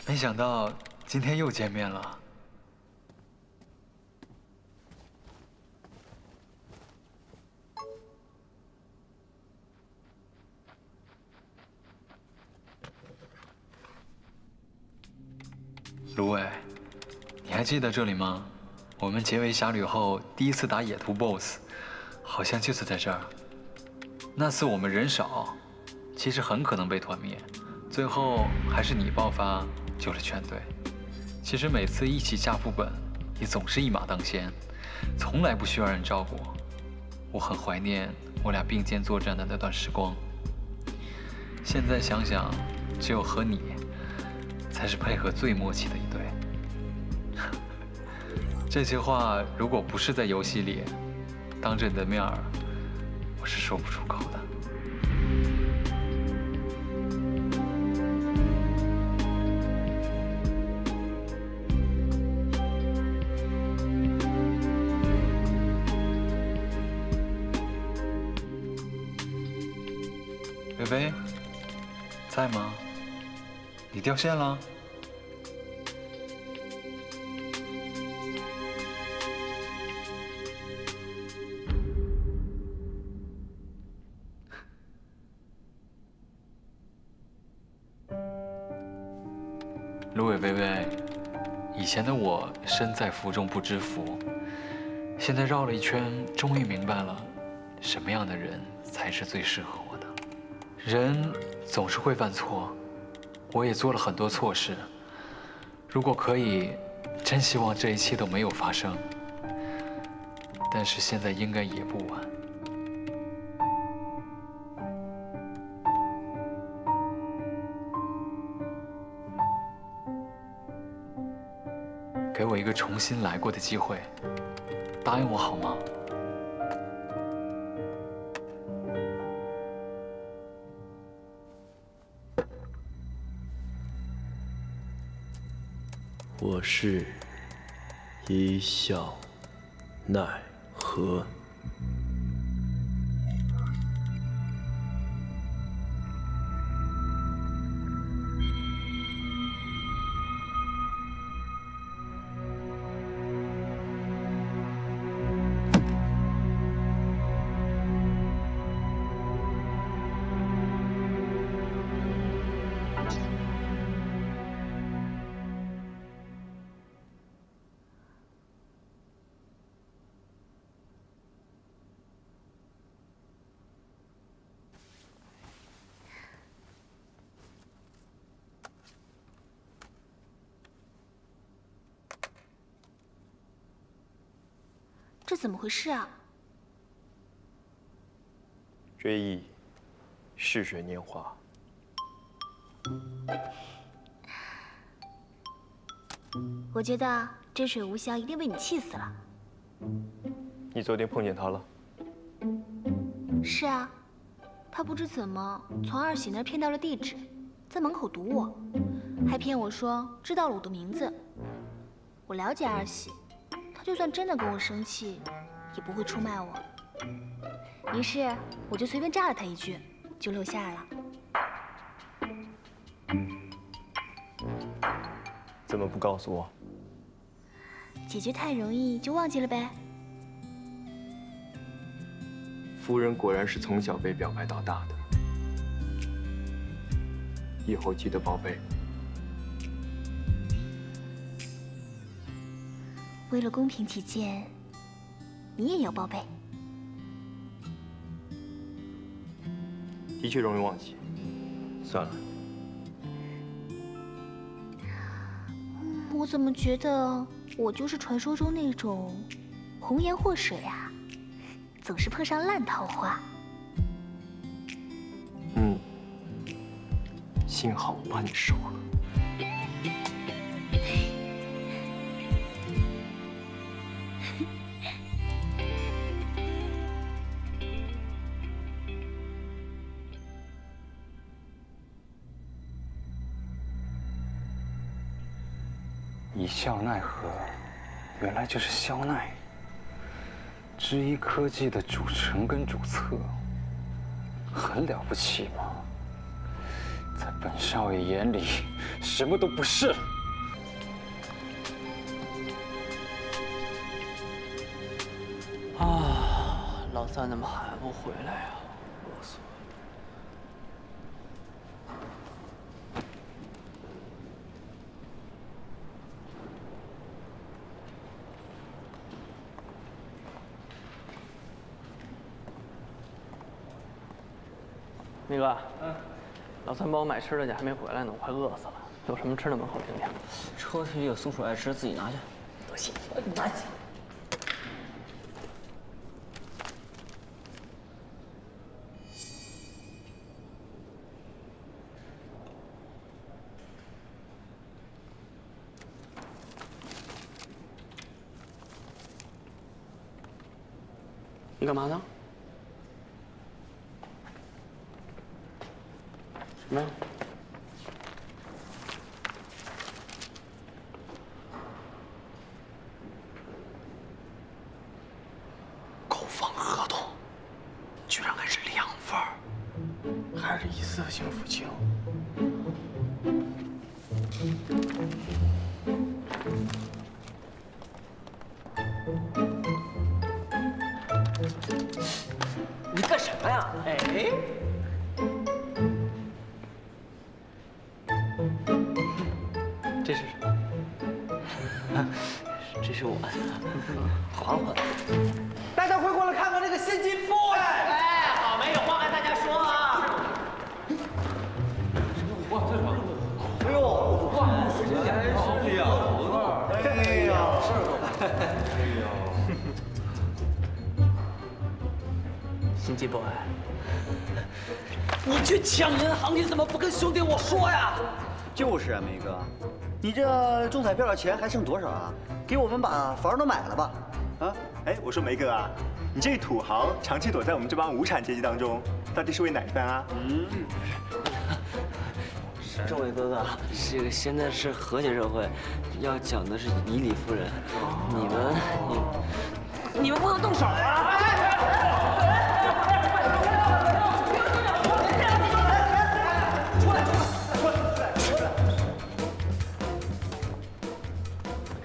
没想到今天又见面了。芦苇，你还记得这里吗？我们结为侠侣后第一次打野图 BOSS， 好像就是在这儿。那次我们人少，其实很可能被团灭，最后还是你爆发救了全队。其实每次一起下副本，你总是一马当先，从来不需要人照顾。我很怀念我俩并肩作战的那段时光。现在想想，只有和你才是配合最默契的一对。这些话如果不是在游戏里，当着你的面儿，我是说不出口的。微微，在吗？你掉线了？芦苇微微，以前的我身在福中不知福，现在绕了一圈，终于明白了，什么样的人才是最适合我的。人总是会犯错，我也做了很多错事。如果可以，真希望这一切都没有发生。但是现在应该也不晚。给我一个重新来过的机会，答应我好吗？我是一笑奈何。这怎么回事啊？追忆逝水年华。我觉得真水无香一定被你气死了。你昨天碰见他了？是啊，他不知怎么从二喜那儿骗到了地址，在门口堵我，还骗我说知道了我的名字。我了解二喜，他就算真的跟我生气，也不会出卖我。于是我就随便炸了他一句，就露馅了。怎么不告诉我？解决太容易就忘记了呗。夫人果然是从小被表白到大的，以后记得报备。为了公平起见，你也要报备。的确容易忘记，算了。我怎么觉得我就是传说中那种红颜祸水啊，总是碰上烂桃花。幸好我把你收了。一笑奈何，原来就是萧奈。知一科技的主程跟主策，很了不起嘛。在本少爷眼里，什么都不是。啊，老三怎么还不回来呀？啰嗦。明哥，老三帮我买吃的去，还没回来呢，我快饿死了。有什么吃的门口听听。车里有松鼠爱吃，自己拿去。多谢，拿去。你干嘛呢？什么呀？购房合同居然还是2份儿，还是一次性付清。你干什么呀？哎，这是什么？这是我的，还我的。大家快过来看看这个新进步来！哎，好，没有话跟大家说啊。哎呦，哇，时间还是2份。哎呀，新进步哎，你去抢银行，你怎么不跟兄弟我说呀？就是啊，梅哥，你这中彩票的钱还剩多少啊？给我们把房都买了吧？啊？哎，我说梅哥啊，你这土豪长期躲在我们这帮无产阶级当中，到底是为哪一番啊？政委哥哥，这个现在是和谐社会，要讲的是以理服人。你们不能动手啊！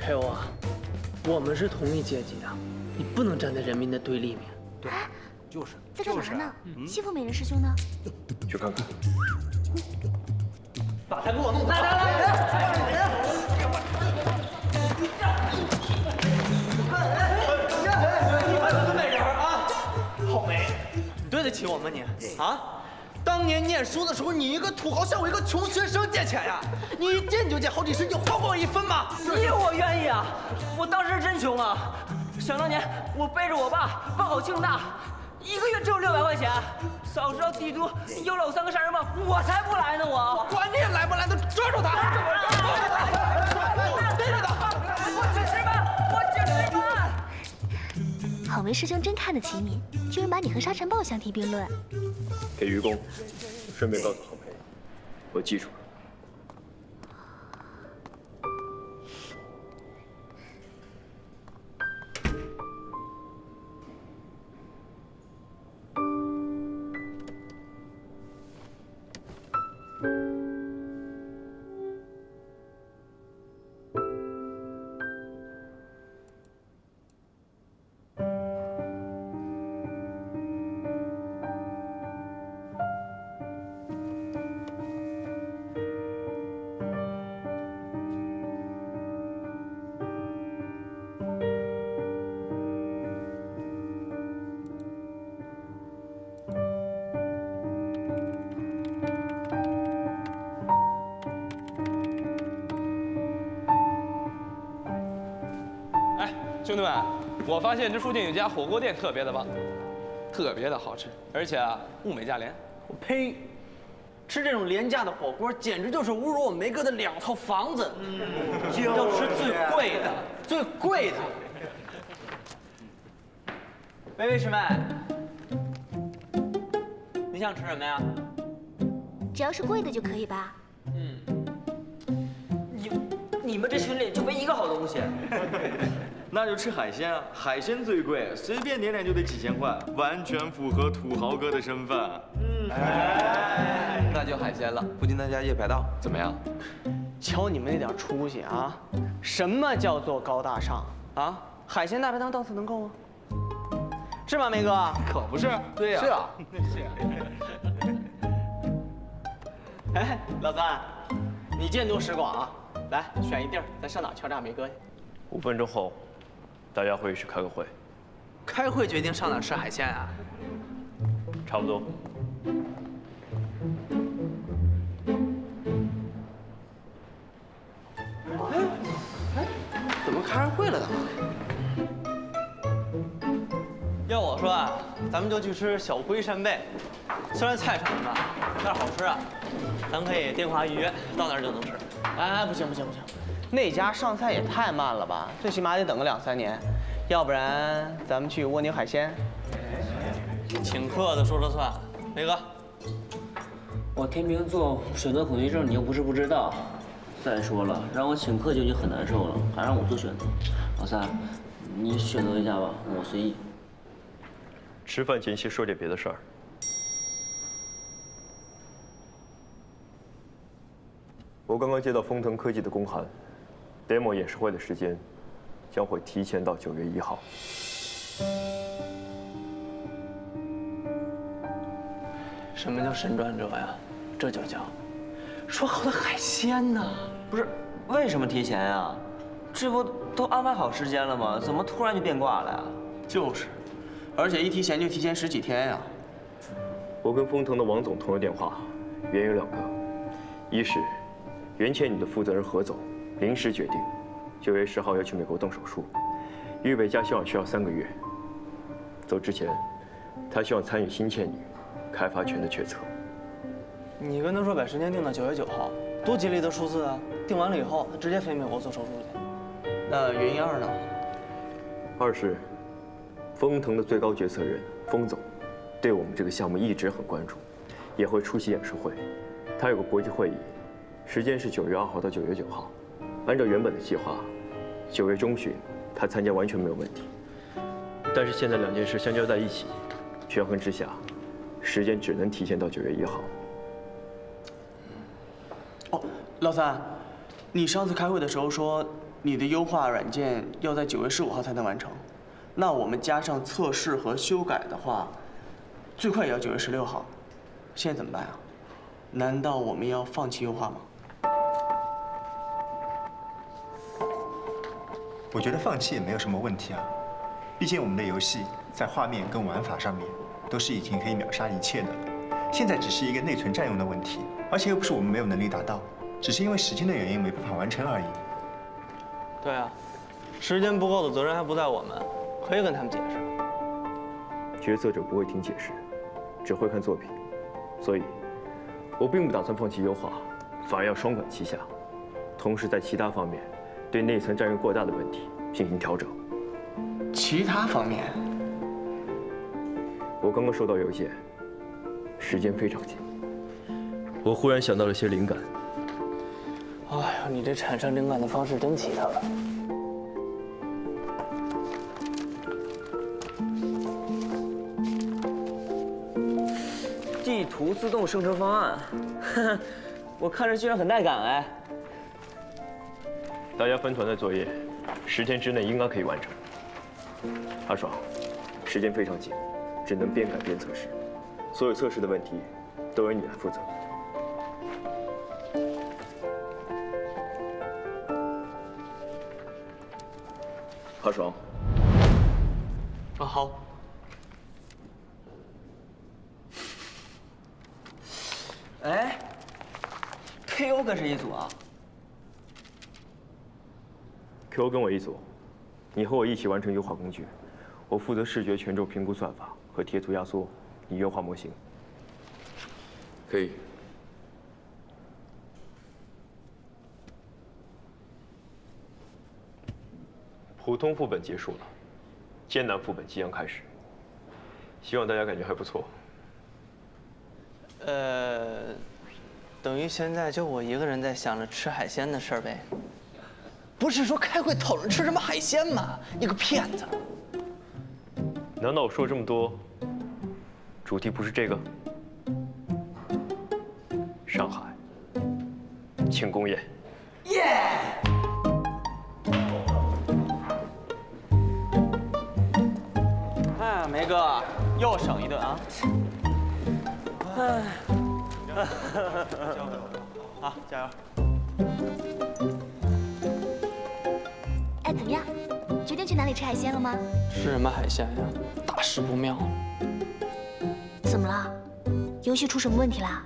裴欧啊，我们是同一阶级的，你不能站在人民的对立面。在干嘛呢？欺负美人师兄呢？去看看。把他给我弄走！美人啊，好梅，你对得起我吗你？啊？当年念书的时候，你一个土豪向我一个穷学生借钱呀？你一借就借好几十，你还过我1分吗？我愿意啊！我当时真穷啊！想当年我背着我爸报考庆大，1个月只有600块钱。早知道帝都有了我3个杀人犯，我才不来呢！我管你来不来的，抓住他！逮着他！我去吃饭，我去吃饭。好梅师兄真看得起你，居然把你和沙尘暴相提并论。给愚公，顺便告诉郝培，我记住了。兄弟们，我发现这附近有家火锅店特别的棒，特别的好吃，而且啊物美价廉。我呸！吃这种廉价的火锅，简直就是侮辱我梅哥的2套房子。要吃最贵的，最贵的。喂，师妹，你想吃什么呀？只要是贵的就可以吧？你们这群里就没一个好东西。那就吃海鲜啊，海鲜最贵，随便点点就得几千块，完全符合土豪哥的身份。那就海鲜了，附近那家夜排档怎么样？瞧你们那点出息啊！什么叫做高大上啊？海鲜大排档档次能够吗？是吗，梅哥？可不是。对呀。是啊。哎，老三，你见多识广啊！来，选一地儿，咱上哪瞧这梅哥去？5分钟后，大家会议室开个会。开会决定上哪吃海鲜啊？差不多。怎么开上会了呢？要我说啊，咱们就去吃小龟扇贝，虽然菜少吧，但是好吃啊。咱可以电话预约，到那儿就能吃。哎，不行，那家上菜也太慢了吧，最起码得等个2、3年。要不然咱们去蜗牛海鲜。请客的说了算，梅哥。我天秤座，选择恐惧症，你又不是不知道。再说了，让我请客就已经很难受了，还让我做选择。老三，你选择一下吧，我随意。吃饭前先说点别的事儿。我刚刚接到丰腾科技的公函 ，demo 演示会的时间将会提前到9月1号。什么叫神转折呀？这就叫说好的海鲜呢？不是，为什么提前呀？这不都安排好时间了吗？怎么突然就变卦了呀？就是，而且一提前就提前10几天呀。我跟丰腾的王总通了电话，原因有2个，一是袁倩女的负责人何总临时决定9月10号要去美国动手术，预备加希望需要3个月。走之前，他希望参与新倩女开发权的决策。你跟他说把时间定到9月9号，多吉利的数字啊！定完了以后，他直接飞美国做手术去。那原因2呢？2是丰腾的最高决策人丰总对我们这个项目一直很关注，也会出席演示会。他有个国际会议，时间是9月2号到9月9号。按照原本的计划，9月中旬他参加完全没有问题。但是现在2件事相交在一起，权衡之下，时间只能提前到9月1号。哦，老三，你上次开会的时候说你的优化软件要在9月15号才能完成，那我们加上测试和修改的话，最快也要9月16号。现在怎么办啊？难道我们要放弃优化吗？我觉得放弃也没有什么问题啊，毕竟我们的游戏在画面跟玩法上面都是已经可以秒杀一切的了。现在只是一个内存占用的问题，而且又不是我们没有能力达到，只是因为时间的原因没办法完成而已。对啊，时间不够的责任还不在我们，可以跟他们解释。决策者不会听解释，只会看作品，所以，我并不打算放弃优化，反而要双管齐下，同时在其他方面对内存占用过大的问题进行调整。其他方面？我刚刚收到邮件，时间非常紧，我忽然想到了些灵感。哎呦，你这产生灵感的方式真奇特。地图自动生成方案，我看着居然很带感哎。大家分团队作业，10天之内应该可以完成。阿爽，时间非常紧，只能边改边测试，所有测试的问题都由你来负责。阿爽。啊，好。哎 ，KO 跟谁一组啊 ？KO 跟我一组，你和我一起完成优化工具，我负责视觉权重评估算法和贴图压缩，你优化模型。可以。普通副本结束了，艰难副本即将开始，希望大家感觉还不错。等于现在就我一个人在想着吃海鲜的事儿呗。不是说开会讨论吃什么海鲜吗？你个骗子！难道我说这么多，主题不是这个？上海庆功宴。耶！哎，梅哥又省一顿啊！哎，好，加油！哎，怎么样？决定去哪里吃海鲜了吗？吃什么海鲜呀？大事不妙！怎么了？游戏出什么问题啦？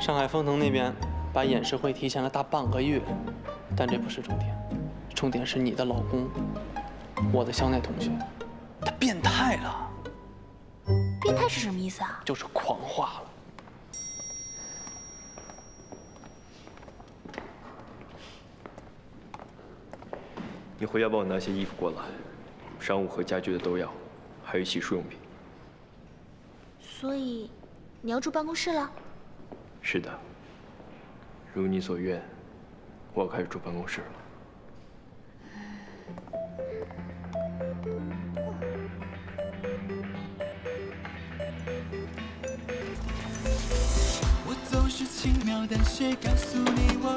上海丰腾那边把演示会提前了大半个月，但这不是重点，重点是你的老公，我的校内同学，他变态了。变态是什么意思啊？就是狂化了。你回家帮我拿些衣服过来，商务和家居的都要，还有洗漱用品。所以，你要住办公室了？是的，如你所愿，我要开始住办公室了。我总是轻描淡写告诉你我